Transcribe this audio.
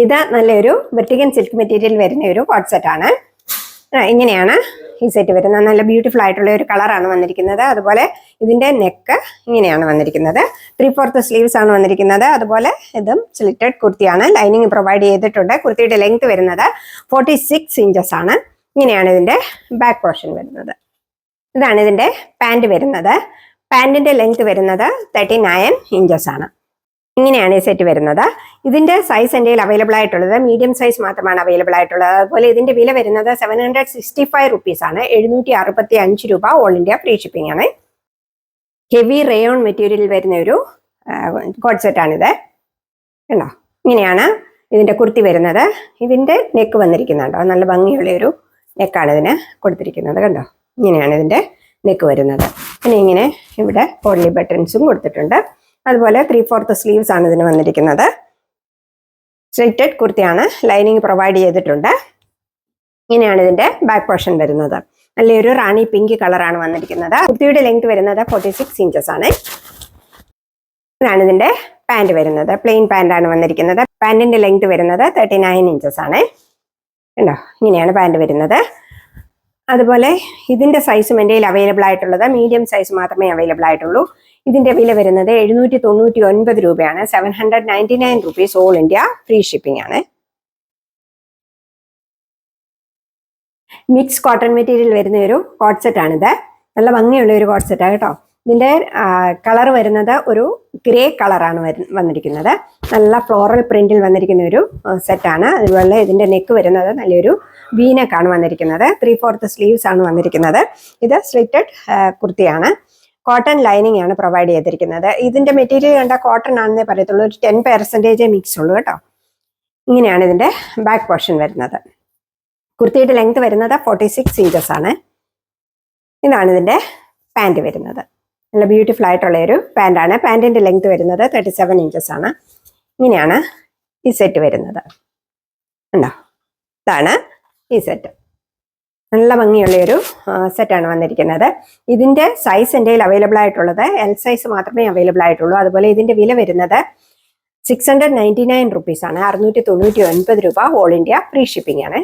ഇത് നല്ലൊരു വെർട്ടിക്കൻ silk material വരുന്ന ഒരു കോട്ട് സെറ്റ് ആണ്. ഇങ്ങനെയാണ് ഈ സെറ്റ് വരുന്നത്. നല്ല ബ്യൂട്ടിഫുൾ ആയിട്ടുള്ള ഒരു കളറാണ് വന്നിരിക്കുന്നത്. അതുപോലെ ഇതിന്റെ നെക്ക് ഇങ്ങനെയാണ് വന്നിരിക്കുന്നത്. 3/4 സ്ലീവ്സ് ആണ് വന്നിരിക്കുന്നത്. അതുപോലെ ഇതും സ്ലിറ്റഡ് കുർത്തിയാണ്. ലൈനിങ് പ്രൊവൈഡ് ചെയ്തിട്ടുണ്ട്. കുർത്തിയുടെ ലെങ്ത് വരുന്നത് 46 ഇഞ്ചസ് ആണ്. ഇങ്ങനെയാണ് ഇതിന്റെ ബാക്ക് പോർഷൻ വരുന്നത്. ഇതാണ് ഇതിന്റെ പാന്റ് വരുന്നത്. പാന്റിന്റെ ലെങ്ത് വരുന്നത് 39 ഇഞ്ചസ് ആണ്. ഇങ്ങനെയാണ് ഈ സെറ്റ് വരുന്നത്. ഇതിന്റെ സൈസ് എൻ്റെ അവൈലബിൾ ആയിട്ടുള്ളത് മീഡിയം സൈസ് മാത്രമാണ് അവൈലബിൾ ആയിട്ടുള്ളത്. അതുപോലെ ഇതിന്റെ വില വരുന്നത് 765 റുപ്പീസ് ആണ്. 765 രൂപ. ഓൾ ഇന്ത്യ ഫ്രീ ഷിപ്പിംഗ് ആണ്. ഹെവി റയോൺ മെറ്റീരിയൽ വരുന്ന ഒരു കോട്ട് സെറ്റ് ആണിത്. കണ്ടോ, ഇങ്ങനെയാണ് ഇതിന്റെ കുർത്തി വരുന്നത്. ഇതിന്റെ നെക്ക് വന്നിരിക്കുന്നുണ്ടോ, നല്ല ഭംഗിയുള്ള ഒരു നെക്കാണ് ഇതിന് കൊടുത്തിരിക്കുന്നത്. കണ്ടോ, ഇങ്ങനെയാണ് ഇതിന്റെ നെക്ക് വരുന്നത്. പിന്നെ ഇങ്ങനെ ഇവിടെ പോളി ബട്ടൺസും കൊടുത്തിട്ടുണ്ട്. അതുപോലെ 3/4 സ്ലീവ്സ് ആണ് ഇതിന് വന്നിരിക്കുന്നത്. സ്ട്രെയിറ്റഡ് കുർത്തിയാണ്. ലൈനിങ് പ്രൊവൈഡ് ചെയ്തിട്ടുണ്ട്. ഇങ്ങനെയാണ് ഇതിന്റെ ബാക്ക് പോർഷൻ വരുന്നത്. നല്ലൊരു റാണി പിങ്ക് കളറാണ് വന്നിരിക്കുന്നത്. കുർത്തിയുടെ ലെങ്ത് വരുന്നത് 46 ഇഞ്ചസ് ആണ്. ഇതാണ് ഇതിന്റെ പാന്റ് വരുന്നത്. പ്ലെയിൻ പാന്റ് ആണ് വന്നിരിക്കുന്നത്. പാന്റിന്റെ ലെങ്ത് വരുന്നത് 39 ഇഞ്ചസ് ആണ്. കണ്ടോ, ഇങ്ങനെയാണ് പാന്റ് വരുന്നത്. അതുപോലെ ഇതിന്റെ സൈസും എൻ്റെ അവൈലബിൾ ആയിട്ടുള്ളത് മീഡിയം സൈസ് മാത്രമേ അവൈലബിൾ ആയിട്ടുള്ളൂ. ഇതിന്റെ വില വരുന്നത് 799 രൂപയാണ്. 799 rupees. All India free shipping ആണ്. മിക്സ് കോട്ടൺ മെറ്റീരിയൽ വരുന്ന ഒരു കോട്ട് സെറ്റ് ആണിത്. നല്ല ഭംഗിയുള്ള ഒരു കോട്ട് സെറ്റാണ് കേട്ടോ. ഇതിന്റെ കളർ വരുന്നത് ഒരു ഗ്രേ കളറാണ് വന്നിരിക്കുന്നത്. നല്ല ഫ്ലോറൽ പ്രിന്റിൽ വന്നിരിക്കുന്ന ഒരു സെറ്റാണ്. അതുപോലെ ഇതിന്റെ നെക്ക് വരുന്നത് നല്ലൊരു വീനെക്കാണ് വന്നിരിക്കുന്നത്. 3/4 സ്ലീവ്സ് ആണ് വന്നിരിക്കുന്നത്. ഇത് സ്ലിറ്റഡ് കുർത്തിയാണ്. കോട്ടൺ ലൈനിങ് ആണ് പ്രൊവൈഡ് ചെയ്തിരിക്കുന്നത്. ഇതിന്റെ മെറ്റീരിയൽ കണ്ട കോട്ടൺ ആണെന്നേ പറയത്തുള്ളൂ. ഒരു 10% മിക്സ് ഉള്ളൂ കേട്ടോ. ഇങ്ങനെയാണ് ഇതിന്റെ ബാക്ക് പോർഷൻ വരുന്നത്. കുർത്തിയുടെ ലെങ്ത് വരുന്നത് 46 ഇഞ്ചസ് ആണ്. ഇതാണ് ഇതിന്റെ പാന്റ് വരുന്നത്. നല്ല ബ്യൂട്ടിഫുൾ ആയിട്ടുള്ള ഒരു പാന്റാണ്. പാന്റിന്റെ ലെങ്ത് വരുന്നത് 37 ഇഞ്ചസ് ആണ്. ഇങ്ങനെയാണ് ഈ സെറ്റ് വരുന്നത്. ഉണ്ടോ, ഇതാണ് ഈ സെറ്റ്. നല്ല ഭംഗിയുള്ള ഒരു സെറ്റാണ് വന്നിരിക്കുന്നത്. ഇതിന്റെ സൈസ് എൻ്റെ അവൈലബിൾ ആയിട്ടുള്ളത് എൽ സൈസ് മാത്രമേ അവൈലബിൾ ആയിട്ടുള്ളൂ. അതുപോലെ ഇതിന്റെ വില വരുന്നത് 699 റുപ്പീസ് ആണ്. 699 രൂപ. ഓൾ ഇന്ത്യ ഫ്രീ ഷിപ്പിംഗ് ആണ്.